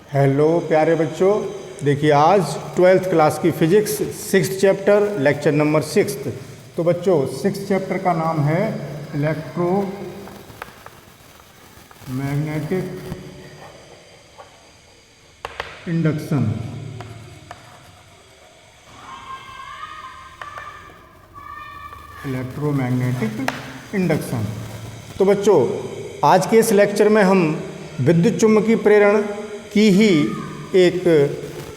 Hello प्यारे बच्चों, देखिए आज 12th क्लास की physics 6th chapter lecture number 6। तो बच्चों 6th चैप्टर का नाम है इलेक्ट्रोमैग्नेटिक इंडक्शन। Electromagnetic induction. तो बच्चों आज के इस लेक्चर में हम विद्युत चुम्बकीय प्रेरण की ही एक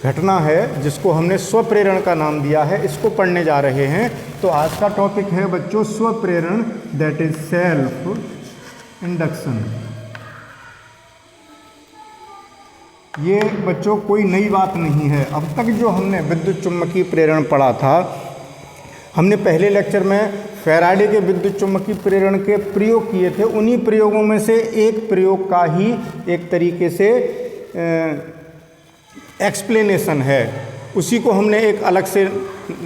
घटना है जिसको हमने स्वप्रेरण का नाम दिया है, इसको पढ़ने जा रहे हैं। तो आज का टॉपिक है बच्चों स्वप्रेरण, दैट इज सेल्फ इंडक्शन। ये बच्चों कोई नई बात नहीं है। अब तक जो हमने विद्युत चुम्बकीय प्रेरण पढ़ा था, हमने पहले लेक्चर में फैराडे के विद्युत चुम्बकीय प्रेरण के प्रयोग किए थे। उन्हीं प्रयोगों में से एक प्रयोग का ही एक तरीके से एक्सप्लेनेशन है, उसी को हमने एक अलग से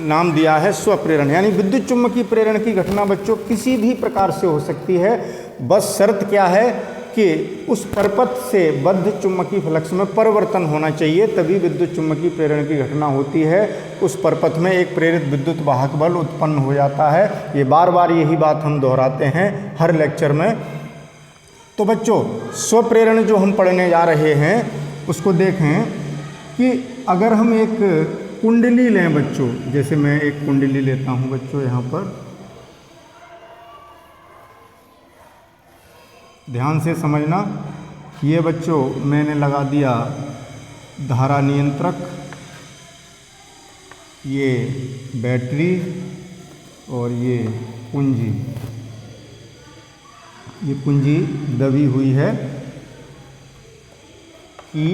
नाम दिया है स्वप्रेरण। यानी विद्युत चुम्बकीय प्रेरण की घटना बच्चों किसी भी प्रकार से हो सकती है, बस शर्त क्या है कि उस परपथ से बद्ध चुम्बकीय फ्लक्स में परिवर्तन होना चाहिए, तभी विद्युत चुम्बकीय प्रेरण की घटना होती है। उस परपथ में एक प्रेरित विद्युत वाहक बल उत्पन्न हो जाता है। ये बार बार यही बात हम दोहराते हैं हर लेक्चर में। तो बच्चों स्वप्रेरण जो हम पढ़ने जा रहे हैं उसको देखें कि अगर हम एक कुंडली लें बच्चों, जैसे मैं एक कुंडली लेता हूं बच्चों, यहाँ पर ध्यान से समझना। ये बच्चों मैंने लगा दिया धारा नियंत्रक, ये बैटरी और ये कुंजी। ये कुंजी दबी हुई है कि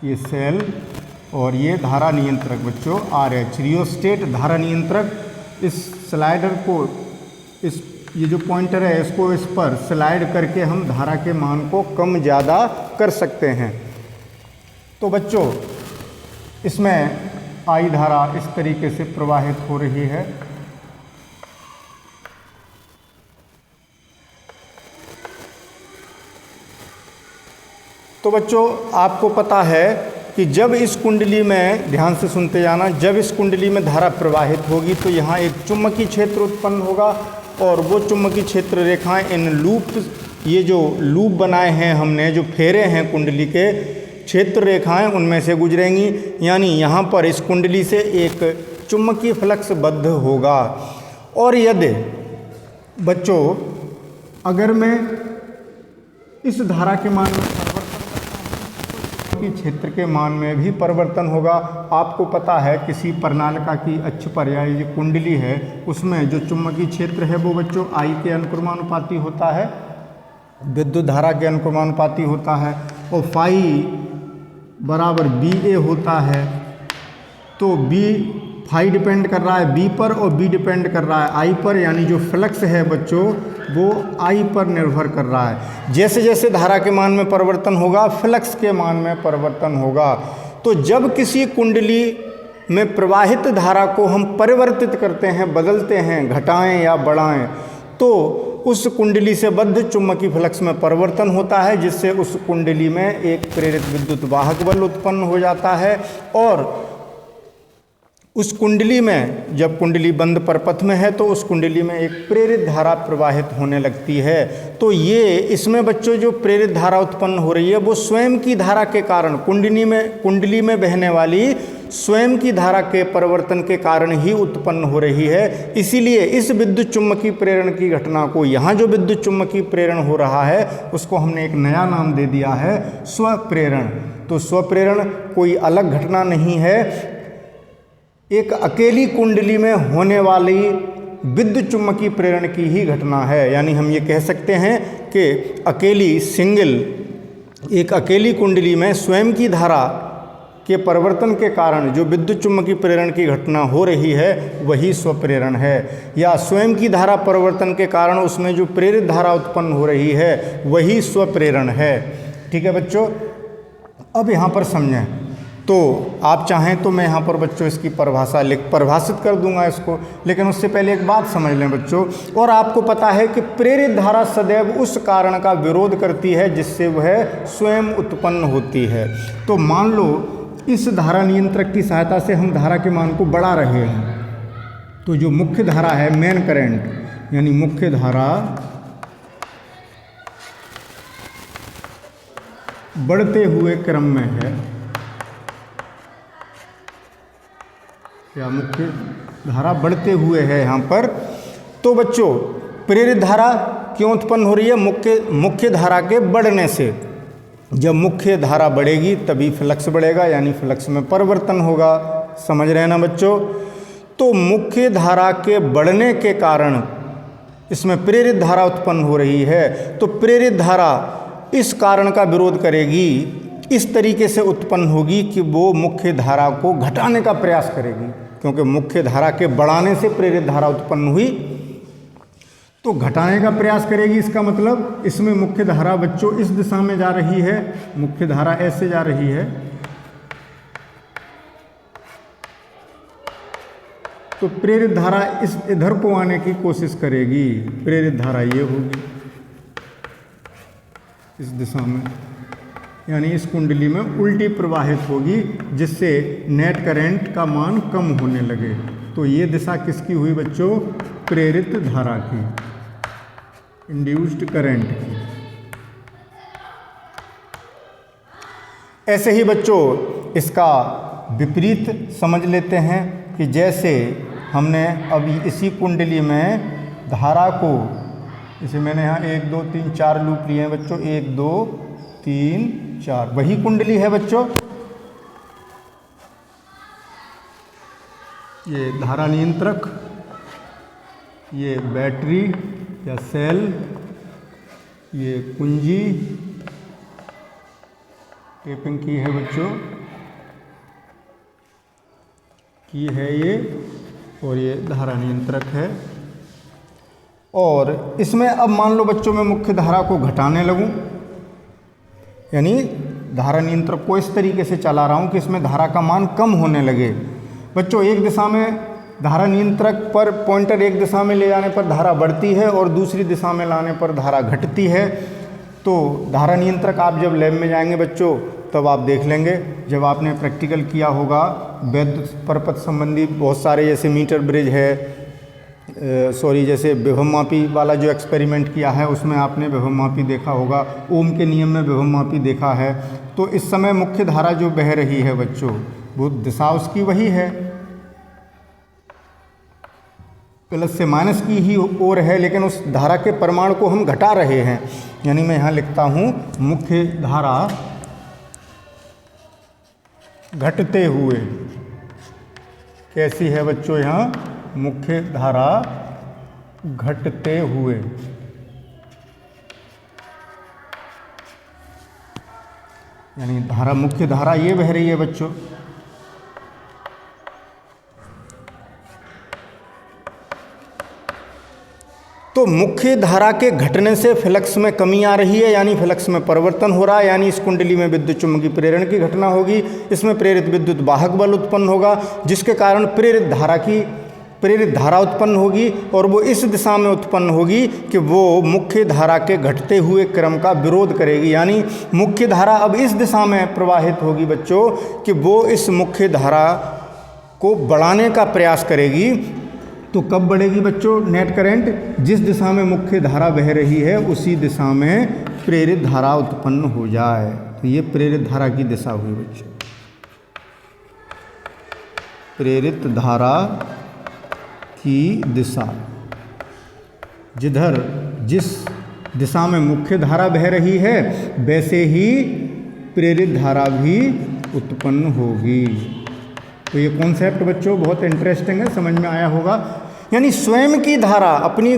ये सेल, और ये धारा नियंत्रक बच्चों RH रियोस्टेट धारा नियंत्रक। इस स्लाइडर को, इस ये जो पॉइंटर है इसको इस पर स्लाइड करके हम धारा के मान को कम ज़्यादा कर सकते हैं। तो बच्चों इसमें I धारा इस तरीके से प्रवाहित हो रही है। तो बच्चों आपको पता है कि जब इस कुंडली में, ध्यान से सुनते जाना, जब इस कुंडली में धारा प्रवाहित होगी तो यहाँ एक चुम्बकीय क्षेत्र उत्पन्न होगा, और वो चुम्बकीय क्षेत्र रेखाएं इन लूप, ये जो लूप बनाए हैं हमने, जो फेरे हैं कुंडली के, क्षेत्र रेखाएं उनमें से गुजरेंगी। यानी यहाँ पर इस कुंडली से एक चुम्बकीय फ्लक्स बद्ध होगा। और यदि बच्चों अगर मैं इस धारा के मान में क्षेत्र के मान में भी परिवर्तन होगा। आपको पता है किसी प्रणालिका की अक्ष पर या ये कुंडली है उसमें जो चुम्बकीय क्षेत्र है वो बच्चों I के अनुक्रमानुपाती होता है, विद्युत धारा के अनुक्रमानुपाती होता है, और फाई बराबर BA होता है। तो B फाई डिपेंड कर रहा है B पर और B डिपेंड कर रहा है I पर, यानी जो फ्लक्स है बच्चों वो I पर निर्भर कर रहा है। जैसे जैसे धारा के मान में परिवर्तन होगा फ्लक्स के मान में परिवर्तन होगा। तो जब किसी कुंडली में प्रवाहित धारा को हम परिवर्तित करते हैं, बदलते हैं, घटाएं या बढ़ाएं, तो उस कुंडली से बद्ध चुम्बकीय फ्लक्स में परिवर्तन होता है, जिससे उस कुंडली में एक प्रेरित विद्युत वाहक बल उत्पन्न हो जाता है। और उस कुंडली में, जब कुंडली बंद परपथ में है तो उस कुंडली में एक प्रेरित धारा प्रवाहित होने लगती है। तो ये इसमें बच्चों जो प्रेरित धारा उत्पन्न हो रही है वो स्वयं की धारा के कारण, कुंडली में बहने वाली स्वयं की धारा के परिवर्तन के कारण ही उत्पन्न हो रही है। इसीलिए इस विद्युत चुम्बकीय प्रेरण की घटना को, यहाँ जो विद्युत चुम्बकीय प्रेरण हो रहा है उसको हमने एक नया नाम दे दिया है स्वप्रेरण। तो स्वप्रेरण कोई अलग घटना नहीं है, एक अकेली कुंडली में होने वाली विद्युत चुम्बकीय प्रेरण की ही घटना है। यानी हम ये कह सकते हैं कि एक अकेली कुंडली में स्वयं की धारा के परिवर्तन के कारण जो विद्युत चुम्बकीय प्रेरण की घटना हो रही है वही स्वप्रेरण है, या स्वयं की धारा परिवर्तन के कारण उसमें जो प्रेरित धारा उत्पन्न हो रही है वही स्वप्रेरण है। ठीक है बच्चों, अब यहाँ पर समझें तो आप चाहें तो मैं यहाँ पर बच्चों इसकी परिभाषित कर दूंगा इसको, लेकिन उससे पहले एक बात समझ लें बच्चों। और आपको पता है कि प्रेरित धारा सदैव उस कारण का विरोध करती है जिससे वह स्वयं उत्पन्न होती है। तो मान लो इस धारा नियंत्रक की सहायता से हम धारा के मान को बढ़ा रहे हैं, तो जो मुख्य धारा है, मेन करंट, यानी मुख्य धारा बढ़ते हुए क्रम में है, या मुख्य धारा बढ़ते हुए है यहाँ पर। तो बच्चों प्रेरित धारा क्यों उत्पन्न हो रही है? मुख्य धारा के बढ़ने से। जब मुख्य धारा बढ़ेगी तभी फ्लक्स बढ़ेगा, यानी फ्लक्स में परिवर्तन होगा। समझ रहे हैं ना बच्चों? तो मुख्य धारा के बढ़ने के कारण इसमें प्रेरित धारा उत्पन्न हो रही है। तो प्रेरित धारा इस कारण का विरोध करेगी, इस तरीके से उत्पन्न होगी कि वो मुख्य धारा को घटाने का प्रयास करेगी, क्योंकि मुख्य धारा के बढ़ाने से प्रेरित धारा उत्पन्न हुई, तो घटाने का प्रयास करेगी। इसका मतलब इसमें मुख्य धारा बच्चों इस दिशा में जा रही है, मुख्य धारा ऐसे जा रही है, तो प्रेरित धारा इस इधर को आने की कोशिश करेगी। प्रेरित धारा ये होगी इस दिशा में, यानी इस कुंडली में उल्टी प्रवाहित होगी, जिससे नेट करंट का मान कम होने लगे। तो ये दिशा किसकी हुई बच्चों? प्रेरित धारा की, इंड्यूस्ड करंट की। ऐसे ही बच्चों इसका विपरीत समझ लेते हैं कि जैसे हमने अभी इसी कुंडली में धारा को, इसे मैंने यहाँ 1 2 3 4 लूप लिए हैं बच्चों, 1 2 3 4, वही कुंडली है बच्चों। ये धारा नियंत्रक, ये बैटरी या सेल, ये कुंजी टेपिंग की है बच्चों, की है ये, और ये धारा नियंत्रक है। और इसमें अब मान लो बच्चों मैं मुख्य धारा को घटाने लगूं, यानी धारा नियंत्रक को इस तरीके से चला रहा हूं कि इसमें धारा का मान कम होने लगे। बच्चों एक दिशा में धारा नियंत्रक पर पॉइंटर एक दिशा में ले जाने पर धारा बढ़ती है और दूसरी दिशा में लाने पर धारा घटती है। तो धारा नियंत्रक आप जब लैब में जाएंगे बच्चों तब आप देख लेंगे, जब आपने प्रैक्टिकल किया होगा वैद्युत परपथ संबंधी बहुत सारे, जैसे मीटर ब्रिज है, जैसे विभवमापी वाला जो एक्सपेरिमेंट किया है उसमें आपने विभवमापी देखा होगा, ओम के नियम में विभवमापी देखा है। तो इस समय मुख्य धारा जो बह रही है बच्चों, वो दिशा उसकी वही है, प्लस से माइनस की ही ओर है, लेकिन उस धारा के परिमाण को हम घटा रहे हैं। यानी मैं यहाँ लिखता हूँ मुख्य धारा घटते हुए। कैसी है बच्चों? यहाँ मुख्य धारा घटते हुए, यानी धारा, मुख्य धारा ये बह रही है बच्चों। तो मुख्य धारा के घटने से फ्लक्स में कमी आ रही है, यानी फ्लक्स में परिवर्तन हो रहा है, यानी इस कुंडली में विद्युत चुम्बकीय प्रेरण की घटना होगी। इसमें प्रेरित विद्युत वाहक बल उत्पन्न होगा, जिसके कारण प्रेरित धारा उत्पन्न होगी, और वो इस दिशा में उत्पन्न होगी कि वो मुख्य धारा के घटते हुए क्रम का विरोध करेगी। यानी मुख्य धारा अब इस दिशा में प्रवाहित होगी बच्चों कि वो इस मुख्य धारा को बढ़ाने का प्रयास करेगी। तो कब बढ़ेगी बच्चों नेट करंट? जिस दिशा में मुख्य धारा बह रही है उसी दिशा में प्रेरित धारा उत्पन्न हो जाए। तो ये प्रेरित धारा की दिशा हुई बच्चों, प्रेरित धारा की दिशा। जिस दिशा में मुख्य धारा बह रही है वैसे ही प्रेरित धारा भी उत्पन्न होगी। तो ये कॉन्सेप्ट बच्चों बहुत इंटरेस्टिंग है, समझ में आया होगा। यानी स्वयं की धारा, अपनी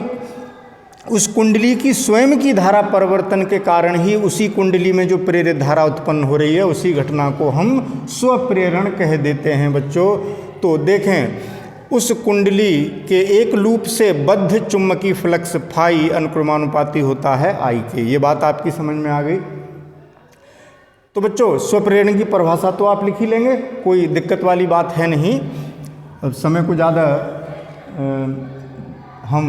उस कुंडली की स्वयं की धारा परिवर्तन के कारण ही उसी कुंडली में जो प्रेरित धारा उत्पन्न हो रही है उसी घटना को हम स्वप्रेरण कह देते हैं बच्चों। तो देखें उस कुंडली के एक लूप से बद्ध चुंबकीय फ्लक्स फाई अनुक्रमानुपाती होता है आई के। ये बात आपकी समझ में आ गई। तो बच्चों स्वप्रेरण की परिभाषा तो आप लिख ही लेंगे, कोई दिक्कत वाली बात है नहीं। अब समय को ज़्यादा हम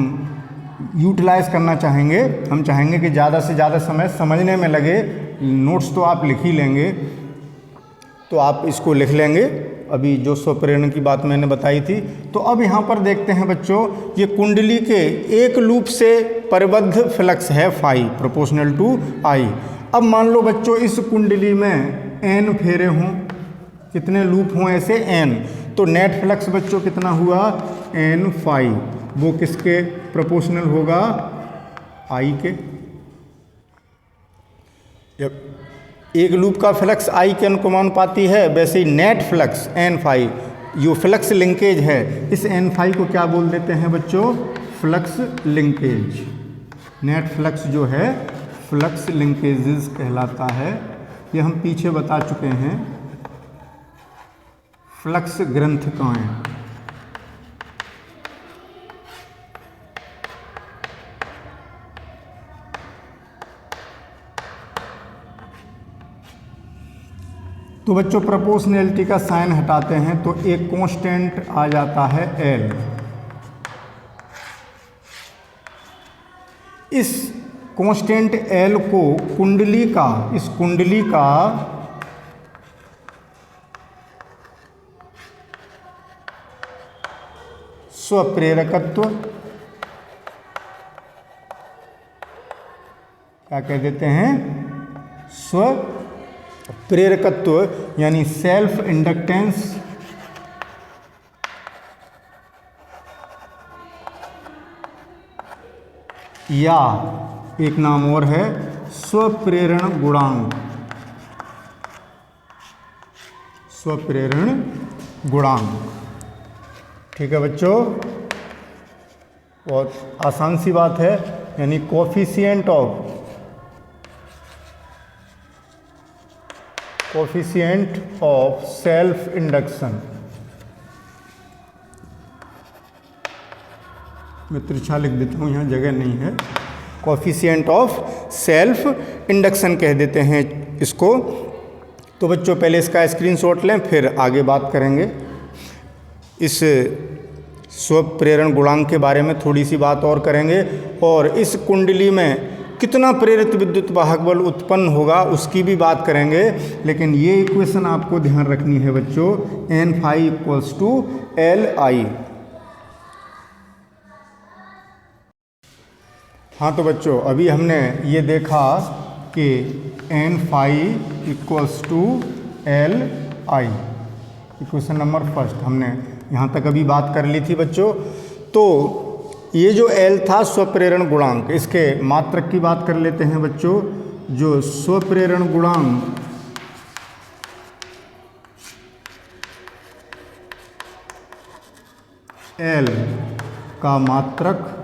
यूटिलाइज़ करना चाहेंगे, हम चाहेंगे कि ज़्यादा से ज़्यादा समय समझने में लगे। नोट्स तो आप लिख ही लेंगे, तो आप इसको लिख लेंगे अभी जो स्वप्रेरण की बात मैंने बताई थी। तो अब यहाँ पर देखते हैं बच्चों, ये कुंडली के एक लूप से परिबद्ध फ्लक्स है फाई प्रोपोर्शनल टू आई। अब मान लो बच्चों इस कुंडली में एन फेरे हों, कितने लूप हों ऐसे एन, तो नेट फ्लक्स बच्चों कितना हुआ एन फाई, वो किसके प्रोपोर्शनल होगा आई के। एक लूप का फ्लक्स आई के अनुक्रमानुपाती है, वैसे ही नेट फ्लक्स एन फाई जो फ्लक्स लिंकेज है, इस एन फाई को क्या बोल देते हैं बच्चों फ्लक्स लिंकेज। नेट फ्लक्स जो है फ्लक्स लिंकेजेस कहलाता है। ये हम पीछे बता चुके हैं फ्लक्स ग्रंथिकाएं। तो बच्चों प्रोपोर्शनैलिटी का साइन हटाते हैं तो एक कांस्टेंट आ जाता है एल। इस कांस्टेंट एल को कुंडली का, इस कुंडली का स्वप्रेरकत्व क्या कह देते हैं, स्वप्रेरकत्व यानी सेल्फ इंडक्टेंस या एक नाम और है स्वप्रेरण गुणांक। स्वप्रेरण गुणांक, ठीक है बच्चों, बहुत आसान सी बात है, यानी कोफिशिएंट ऑफ सेल्फ इंडक्शन। मैं तिरछा लिख देता हूँ, यहाँ जगह नहीं है। कोफिशिएंट ऑफ सेल्फ इंडक्शन कह देते हैं इसको। तो बच्चों पहले इसका स्क्रीनशॉट लें, फिर आगे बात करेंगे। इस स्वप्रेरण गुणांक के बारे में थोड़ी सी बात और करेंगे, और इस कुंडली में कितना प्रेरित विद्युत वाहक बल उत्पन्न होगा उसकी भी बात करेंगे। लेकिन ये इक्वेशन आपको ध्यान रखनी है बच्चों, N phi equals to L I. हाँ तो बच्चों अभी हमने ये देखा कि N phi equals to L I, equation number first हमने यहाँ तक अभी बात कर ली थी बच्चों। तो ये जो एल था स्वप्रेरण गुणांक, इसके मात्रक की बात कर लेते हैं बच्चों। जो स्वप्रेरण गुणांक एल का मात्रक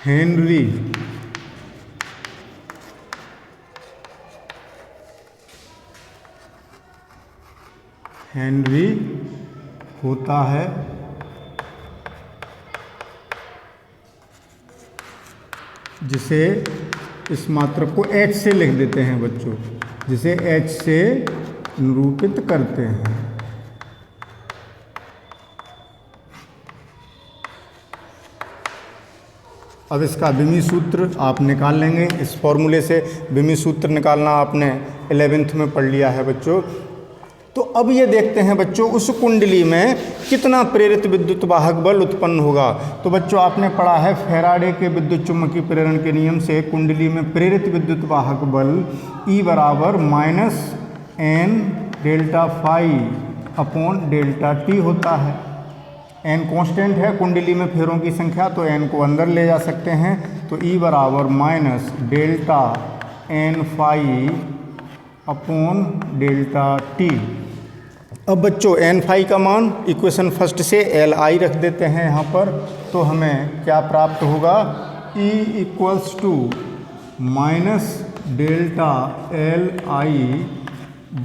हेनरी होता है, जिसे इस मात्रक को h से लिख देते हैं बच्चों, जिसे h से निरूपित करते हैं। अब इसका विमी सूत्र आप निकाल लेंगे। इस फॉर्मूले से विमी सूत्र निकालना आपने 11th में पढ़ लिया है बच्चों। तो अब ये देखते हैं बच्चों उस कुंडली में कितना प्रेरित विद्युत वाहक बल उत्पन्न होगा। तो बच्चों आपने पढ़ा है फैराडे के विद्युत चुम्बकीय प्रेरण के नियम से कुंडली में प्रेरित विद्युत वाहक बल E बराबर minus N delta phi upon delta T होता है। एन कांस्टेंट है कुंडली में फेरों की संख्या, तो एन को अंदर ले जा सकते हैं। तो E बराबर minus delta N phi upon delta T. अब बच्चों एन फाई का मान इक्वेशन फर्स्ट से एल आई रख देते हैं यहाँ पर, तो हमें क्या प्राप्त होगा, E equals to minus delta L I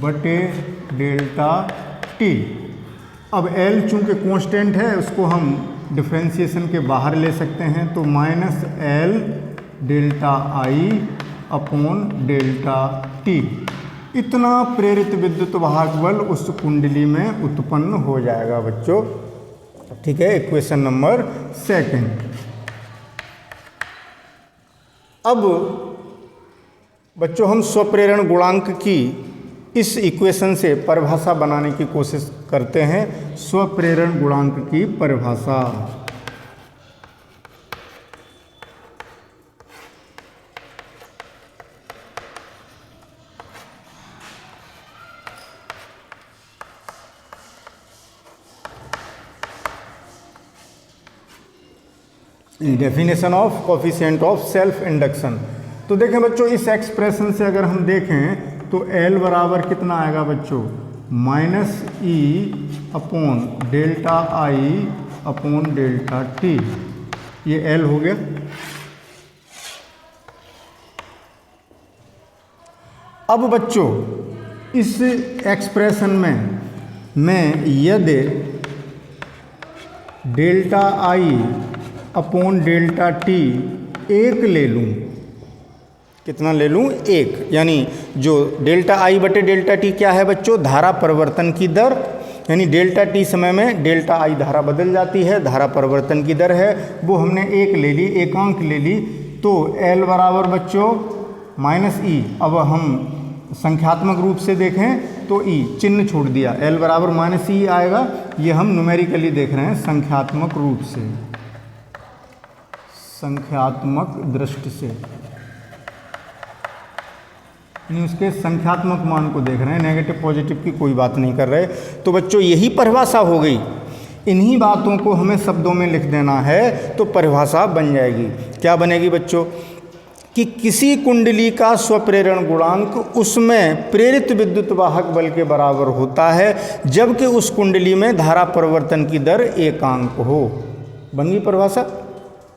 बटे डेल्टा टी। अब L चूँकि कांस्टेंट है उसको हम डिफ्रेंशिएशन के बाहर ले सकते हैं, तो माइनस एल डेल्टा आई अपॉन डेल्टा टी। इतना प्रेरित विद्युत वाहक बल उस कुंडली में उत्पन्न हो जाएगा बच्चों। ठीक है, इक्वेशन नंबर 2। अब बच्चों हम स्वप्रेरण गुणांक की इस इक्वेशन से परिभाषा बनाने की कोशिश करते हैं। स्वप्रेरण गुणांक की परिभाषा। Definition of coefficient of self induction. तो देखें बच्चों, इस एक्सप्रेशन से अगर हम देखें तो L बराबर कितना आएगा बच्चों, माइनस ई अपॉन डेल्टा आई अपॉन डेल्टा टी। ये L हो गया। अब बच्चों इस एक्सप्रेशन में मैं यदि डेल्टा आई अपॉन डेल्टा टी 1 ले लूँ, कितना ले लूँ, 1, यानी जो डेल्टा आई बटे डेल्टा टी क्या है बच्चों, धारा परिवर्तन की दर, यानी डेल्टा टी समय में डेल्टा आई धारा बदल जाती है, धारा परिवर्तन की दर है, वो हमने 1 ले ली, एकांक ले ली। तो L बराबर बच्चों माइनस ई। अब हम संख्यात्मक रूप से देखें तो ई चिन्ह छोड़ दिया, L बराबर माइनस ई आएगा। ये हम न्यूमेरिकली देख रहे हैं संख्यात्मक रूप से, संख्यात्मक दृष्टि से, यानी उसके संख्यात्मक मान को देख रहे हैं, नेगेटिव पॉजिटिव की कोई बात नहीं कर रहे। तो बच्चों यही परिभाषा हो गई। इन्हीं बातों को हमें शब्दों में लिख देना है तो परिभाषा बन जाएगी। क्या बनेगी बच्चों, कि किसी कुंडली का स्वप्रेरण गुणांक उसमें प्रेरित विद्युत वाहक बल के बराबर होता है जबकि उस कुंडली में धारा परिवर्तन की दर एकांक हो। बन गई परिभाषा,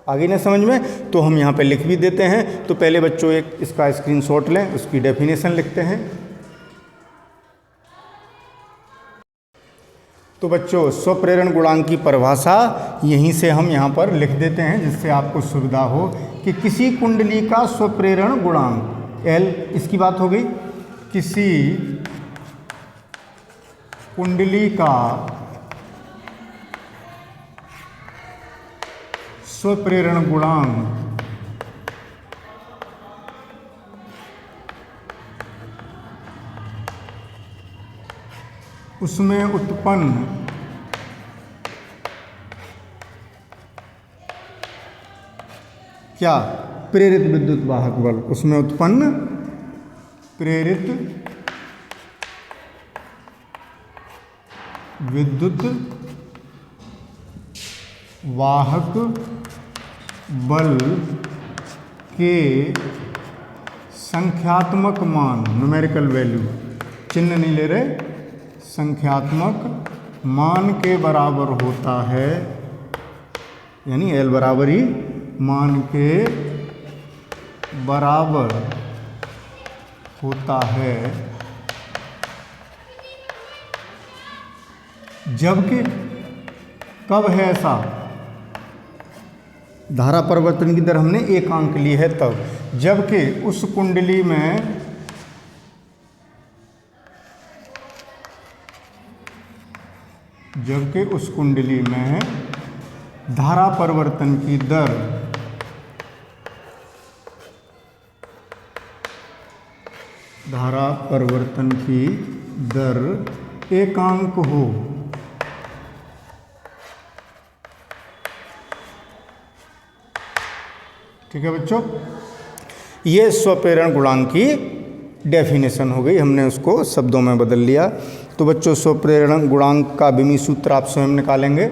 आगे ना समझ में? तो हम यहाँ पे लिख भी देते हैं। तो पहले बच्चों एक इसका स्क्रीनशॉट लें, उसकी डेफिनेशन लिखते हैं। तो बच्चों स्वप्रेरण गुणांक की परिभाषा यहीं से हम यहाँ पर लिख देते हैं जिससे आपको सुविधा हो कि किसी कुंडली का स्वप्रेरण गुणांक L, इसकी बात हो गई। किसी कुंडली का स्वप्रेरण गुणांक उसमें उत्पन्न क्या, प्रेरित विद्युत वाहक बल, उसमें उत्पन्न प्रेरित विद्युत वाहक बल के संख्यात्मक मान, न्यूमेरिकल वैल्यू, चिन्ह नहीं ले रहे, संख्यात्मक मान के बराबर होता है, यानी L बराबर ही मान के बराबर होता है जबकि, कब है ऐसा, धारा परिवर्तन की दर हमने एकांक ली है तब, जबकि उस कुंडली में धारा परिवर्तन की दर एकांक हो। ठीक है बच्चों, ये स्वप्रेरण गुणांक की डेफिनेशन हो गई, हमने उसको शब्दों में बदल लिया। तो बच्चों स्वप्रेरण गुणांक का विमी सूत्र आप स्वयं निकालेंगे।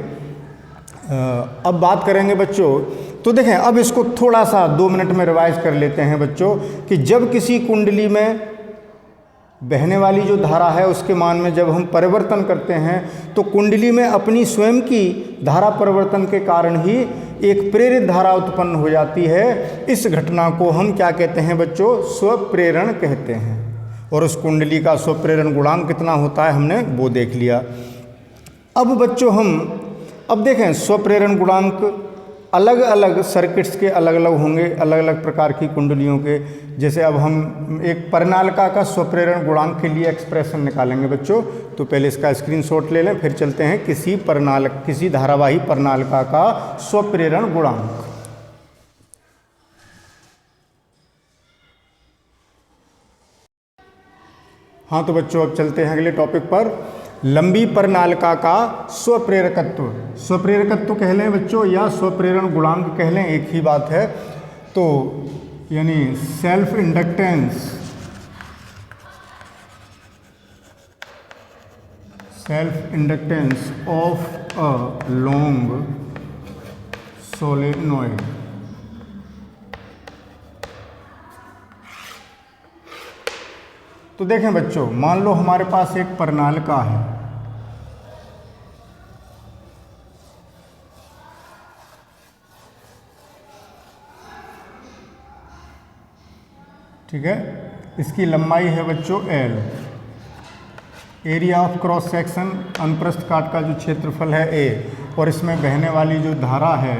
अब बात करेंगे बच्चों, तो देखें अब इसको थोड़ा सा 2 मिनट में रिवाइज कर लेते हैं बच्चों, कि जब किसी कुंडली में बहने वाली जो धारा है उसके मान में जब हम परिवर्तन करते हैं तो कुंडली में अपनी स्वयं की धारा परिवर्तन के कारण ही एक प्रेरित धारा उत्पन्न हो जाती है। इस घटना को हम क्या कहते हैं बच्चों, स्वप्रेरण कहते हैं। और उस कुंडली का स्वप्रेरण गुणांक कितना होता है हमने वो देख लिया। अब बच्चों हम अब देखें स्वप्रेरण गुणांक अलग अलग सर्किट्स के अलग अलग होंगे, अलग अलग प्रकार की कुंडलियों के। जैसे अब हम एक परिनालिका का स्वप्रेरण गुणांक के लिए एक्सप्रेशन निकालेंगे बच्चों, तो पहले इसका स्क्रीनशॉट ले लें, फिर चलते हैं किसी धारावाही परिनालिका का स्वप्रेरण गुणांक। हाँ तो बच्चों अब चलते हैं अगले टॉपिक पर। लंबी परिनालिका का स्वप्रेरकत्व। स्वप्रेरकत्व कह लें बच्चों या स्वप्रेरण गुणांक कह लें, एक ही बात है। तो यानी self inductance of a long solenoid. तो देखें बच्चों, मान लो हमारे पास एक परिनालिका है, ठीक है। इसकी लंबाई है बच्चों L, area of cross section अनुप्रस्थ काट का जो क्षेत्रफल है A, और इसमें बहने वाली जो धारा है,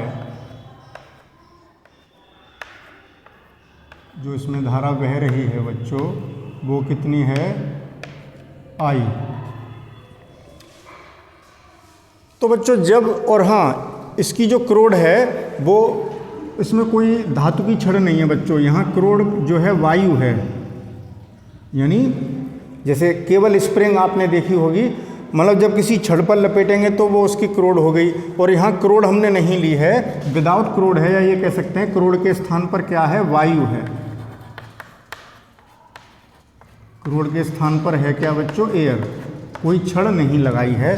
जो इसमें धारा बह रही है बच्चों, वो कितनी है I। तो बच्चों जब, और हाँ इसकी जो क्रोड है वो, इसमें कोई धातु की छड़ नहीं है बच्चों, यहाँ क्रोड जो है वायु है। यानी जैसे केवल स्प्रिंग आपने देखी होगी, मतलब जब किसी छड़ पर लपेटेंगे तो वो उसकी क्रोड हो गई, और यहाँ क्रोड हमने नहीं ली है, विदाउट क्रोड है, या ये कह सकते हैं क्रोड के स्थान पर क्या है, वायु है। क्रोड के स्थान पर है क्या बच्चों, एयर, कोई छड़ नहीं लगाई है।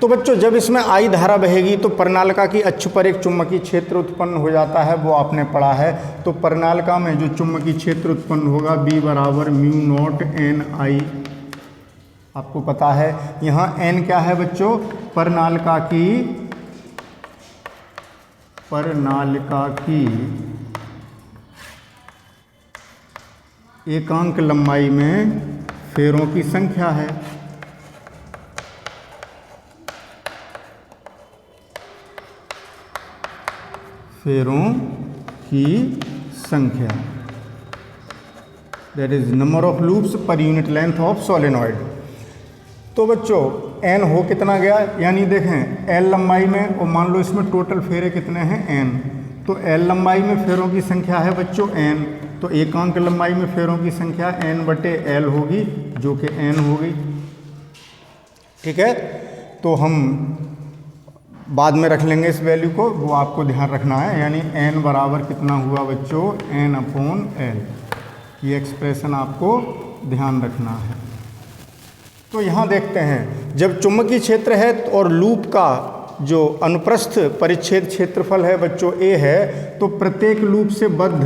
तो बच्चों जब इसमें आई धारा बहेगी तो परिनालिका की अक्ष पर एक चुंबकीय क्षेत्र उत्पन्न हो जाता है, वो आपने पढ़ा है। तो परिनालिका में जो चुंबकीय क्षेत्र उत्पन्न होगा B बराबर म्यू नॉट एन आई, आपको पता है। यहाँ n क्या है बच्चों, परिनालिका की एकांक लंबाई में फेरों की संख्या है। फेरों की संख्या, that is number of loops per unit length of solenoid. तो बच्चों n हो कितना गया, यानी देखें l लंबाई में, और मान लो इसमें टोटल फेरे कितने हैं n, तो l लंबाई में फेरों की संख्या है बच्चों n, तो एकांक लंबाई में फेरों की संख्या n/l होगी, जो कि n हो गई, ठीक है। तो हम बाद में रख लेंगे इस वैल्यू को, वो आपको ध्यान रखना है। यानी n बराबर कितना हुआ बच्चों, n/l। ये एक्सप्रेशन आपको ध्यान रखना है। तो यहाँ देखते हैं, जब चुंबकीय क्षेत्र है और लूप का जो अनुप्रस्थ परिच्छेद क्षेत्रफल है बच्चों a है, तो प्रत्येक लूप से बद्ध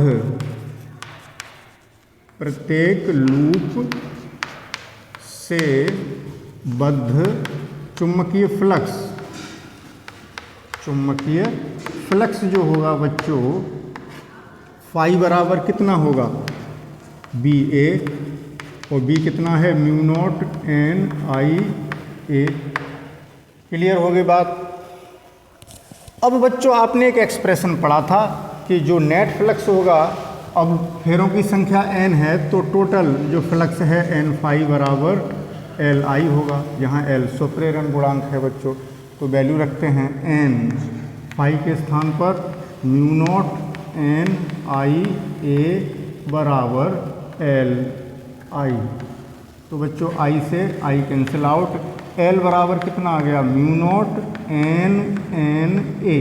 चुंबकीय फ्लक्स जो होगा बच्चों, फाई बराबर कितना होगा, BA, और B कितना है, mu not an I A. Clear हो गई बात। अब बच्चों आपने एक एक्सप्रेशन पढ़ा था कि जो नेट फ्लक्स होगा, अब फेरों की संख्या n है, तो टोटल जो फ्लक्स है n फाई बराबर एल आई होगा। यहाँ l स्वप्रेरण गुणांक है बच्चों, तो वैल्यू रखते हैं n फाई के स्थान पर म्यू नॉट एन आई ए बराबर एल आई। तो बच्चों i से i कैंसिल आउट, l बराबर कितना आ गया, म्यू नॉट एन ए,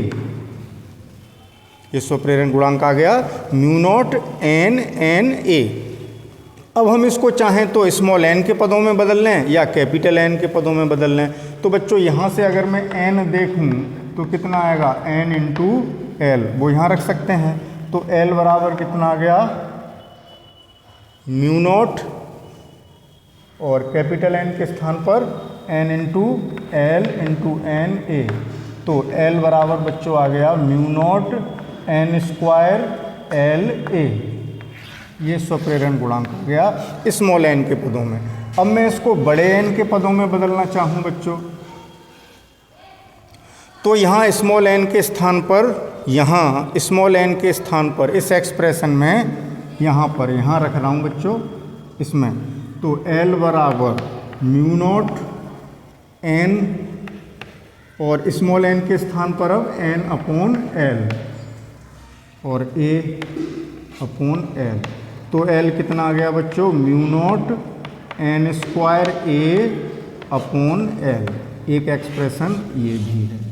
ये स्वप्रेरण गुणांक आ गया म्यू नॉट एन ए। अब हम इसको चाहें तो स्मॉल n के पदों में बदल लें या कैपिटल N के पदों में बदल लें। तो बच्चों यहाँ से अगर मैं n देखूँ तो कितना आएगा, n इंटू एल, वो यहाँ रख सकते हैं। तो l बराबर कितना आ गया, म्यू नॉट, और कैपिटल N के स्थान पर n into L into N A. तो l बराबर बच्चों आ गया mu naught n square L A. ये स्वप्रेरण गुणांक हो गया स्मॉल n के पदों में। अब मैं इसको बड़े n के पदों में बदलना चाहूँ बच्चों, तो यहाँ स्मॉल n के स्थान पर यहाँ स्मॉल n के स्थान पर इस एक्सप्रेशन में यहाँ रख रहा हूँ बच्चों इसमें, तो L बराबर म्यू नॉट n और स्मॉल n के स्थान पर अब n अपॉन L और a अपॉन L। तो L कितना आ गया बच्चों, mu naught n square a upon L। एक एक्सप्रेशन ये भी है।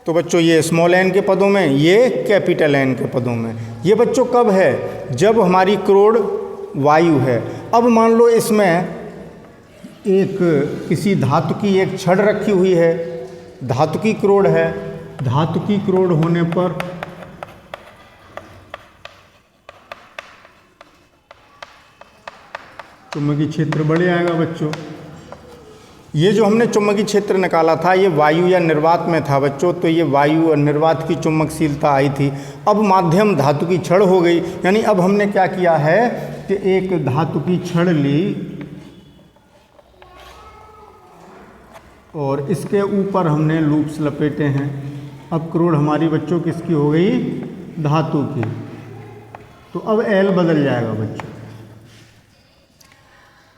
तो बच्चों ये स्मॉल n के पदों में, ये कैपिटल N के पदों में। ये बच्चों कब है, जब हमारी क्रोड वायु है। अब मान लो इसमें एक किसी धातु की एक छड़ रखी हुई है, धातु की क्रोड है। धातु की क्रोड होने पर चुंबकीय क्षेत्र बढ़ जाएगा बच्चों। ये जो हमने चुंबकीय क्षेत्र निकाला था ये वायु या निर्वात में था बच्चों, तो ये वायु और निर्वात की चुंबकशीलता आई थी। अब माध्यम धातु की छड़ हो गई, यानी अब हमने क्या किया है कि एक धातु की छड़ ली और इसके ऊपर हमने लूप्स लपेटे हैं। अब क्रोड हमारी बच्चों किसकी हो गई, धातु की। तो अब L बदल जाएगा बच्चों,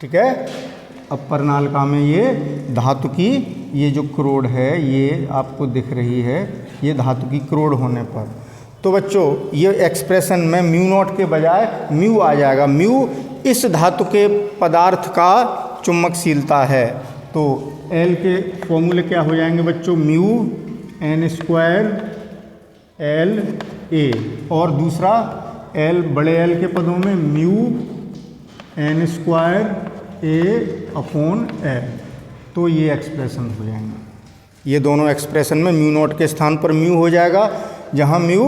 ठीक है। अब प्रणालिका में ये धातु की ये जो क्रोड है ये आपको दिख रही है, ये धातु की क्रोड होने पर तो बच्चों ये एक्सप्रेशन में म्यू नॉट के बजाय म्यू आ जाएगा। म्यू इस धातु के पदार्थ का चुंबकशीलता है। तो L के फॉर्मूले क्या हो जाएंगे बच्चों, mu n square L a और दूसरा L बड़े L के पदों में mu n square a upon L। तो ये एक्सप्रेशन हो जाएंगे। ये दोनों एक्सप्रेशन में म्यू नॉट के स्थान पर म्यू हो जाएगा, जहाँ म्यू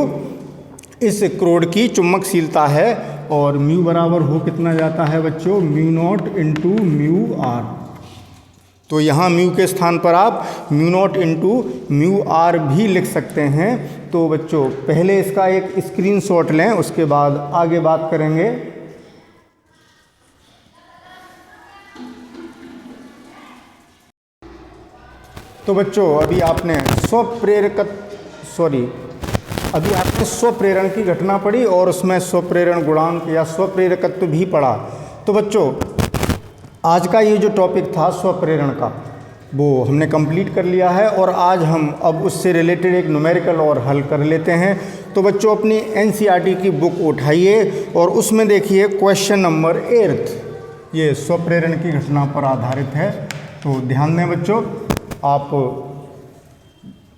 इस क्रोड की चुंबकशीलता है और म्यू बराबर हो कितना जाता है बच्चों, mu naught into mu R. तो यहाँ म्यू के स्थान पर आप mu naught into mu R भी लिख सकते हैं। तो बच्चों पहले इसका एक स्क्रीनशॉट लें, उसके बाद आगे बात करेंगे। तो बच्चों अभी आपने स्वप्रेरण की घटना पढ़ी और उसमें स्वप्रेरण गुणांक या स्वप्रेरकत्व भी पढ़ा। तो बच्चों आज का ये जो टॉपिक था स्वप्रेरण का वो हमने कंप्लीट कर लिया है और आज हम अब उससे रिलेटेड एक न्यूमेरिकल और हल कर लेते हैं। तो बच्चों अपनी NCERT की बुक उठाइए और उसमें देखिए क्वेश्चन नंबर 8 ये स्वप्रेरण की घटना पर आधारित है। तो ध्यान दें बच्चों, आप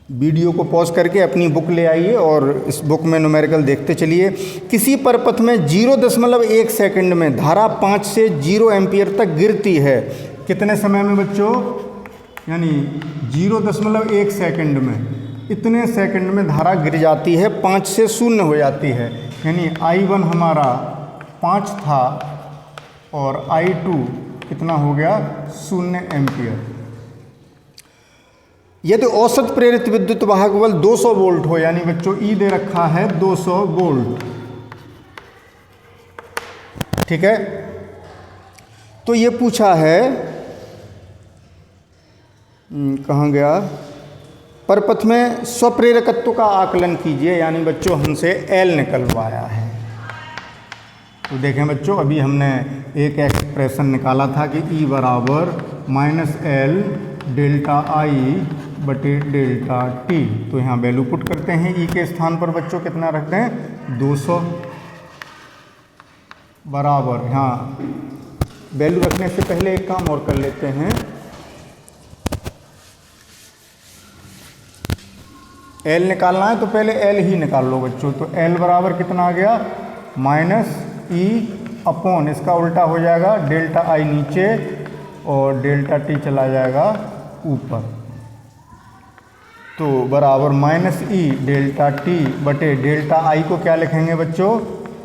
वीडियो को पॉज करके अपनी बुक ले आइए और इस बुक में न्यूमेरिकल देखते चलिए। किसी परपथ में 0.1 सेकंड में धारा 5 से 0 एम्पियर तक गिरती है। कितने समय में बच्चों, यानी 0.1 सेकंड में, इतने सेकंड में धारा गिर जाती है, 5 से 0 हो जाती है। यानी I1 हमारा 5 था और I2 कितना हो गया, 0 एम्पियर। यदि औसत प्रेरित विद्युत वाहक बल 200 वोल्ट हो, यानी बच्चों ई दे रखा है 200 वोल्ट, ठीक है। तो ये पूछा है, कहाँ गया, परपथ में स्वप्रेरकत्व का आकलन कीजिए, यानी बच्चों हमसे L निकलवाया है। तो देखें बच्चों अभी हमने एक एक्सप्रेशन निकाला था कि E बराबर -L डेल्टा I बटे डेल्टा T। तो यहाँ वैल्यू पुट करते हैं, E के स्थान पर बच्चों कितना रखते हैं, 200 बराबर। यहाँ वैल्यू रखने से पहले एक काम और कर लेते हैं, L निकालना है तो पहले L ही निकाल लो बच्चों। तो L बराबर कितना आ गया, -E अपॉन इसका उल्टा हो जाएगा डेल्टा I नीचे और डेल्टा T चला जाएगा ऊपर। तो बराबर -E डेल्टा T बटे डेल्टा I को क्या लिखेंगे बच्चों,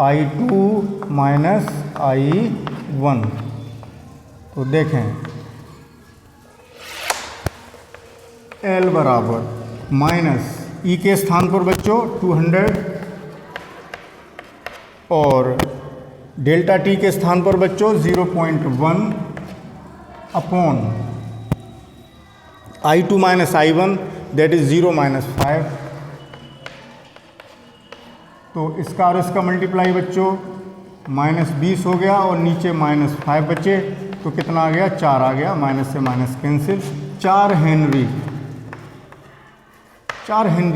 I2 माइनस I1। तो देखें L बराबर माइनस E के स्थान पर बच्चों 200 और डेल्टा T के स्थान पर बच्चों 0.1 upon I2 minus I1 that is 0 - 5। तो इसका और इसका मल्टीप्लाई बच्चों -20 हो गया और नीचे -5 बचे, तो कितना आ गया, 4 आ गया, माइनस से माइनस कैंसिल, 4 हेनरी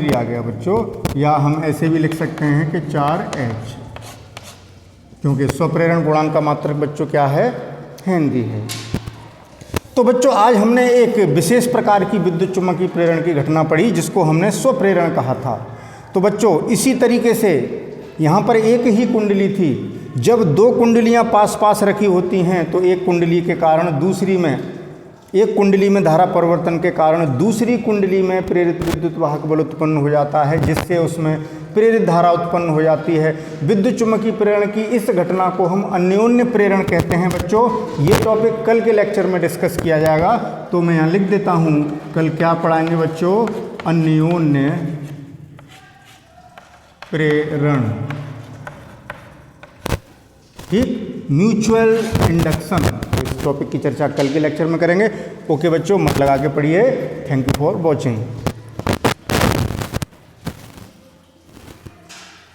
आ गया बच्चों। या हम ऐसे भी लिख सकते हैं कि 4H, क्योंकि स्वप्रेरण गुणांक का मात्रक बच्चों क्या है, हेनरी है। तो बच्चों आज हमने एक विशेष प्रकार की विद्युत चुम्बकीय प्रेरण की घटना पढ़ी जिसको हमने स्वप्रेरण कहा था। तो बच्चों इसी तरीके से यहाँ पर एक ही कुंडली थी, जब दो कुंडलियाँ पास पास रखी होती हैं तो एक कुंडली के कारण दूसरी में, एक कुंडली में धारा परिवर्तन के कारण दूसरी कुंडली में प्रेरित विद्युत वाहक बल उत्पन्न हो जाता है, जिससे उसमें प्रेरित धारा उत्पन्न हो जाती है। विद्युत चुम्बकीय प्रेरण की इस घटना को हम अन्योन्य प्रेरण कहते हैं बच्चों। ये टॉपिक कल के लेक्चर में डिस्कस किया जाएगा, तो मैं यहाँ लिख देता हूँ, कल क्या पढ़ाएंगे बच्चों, अन्योन्य प्रेरण, ठीक, म्यूचुअल इंडक्शन। तो इस टॉपिक की चर्चा कल के लेक्चर में करेंगे। ओके बच्चों, मत लगा के पढ़िए। Thank you for watching.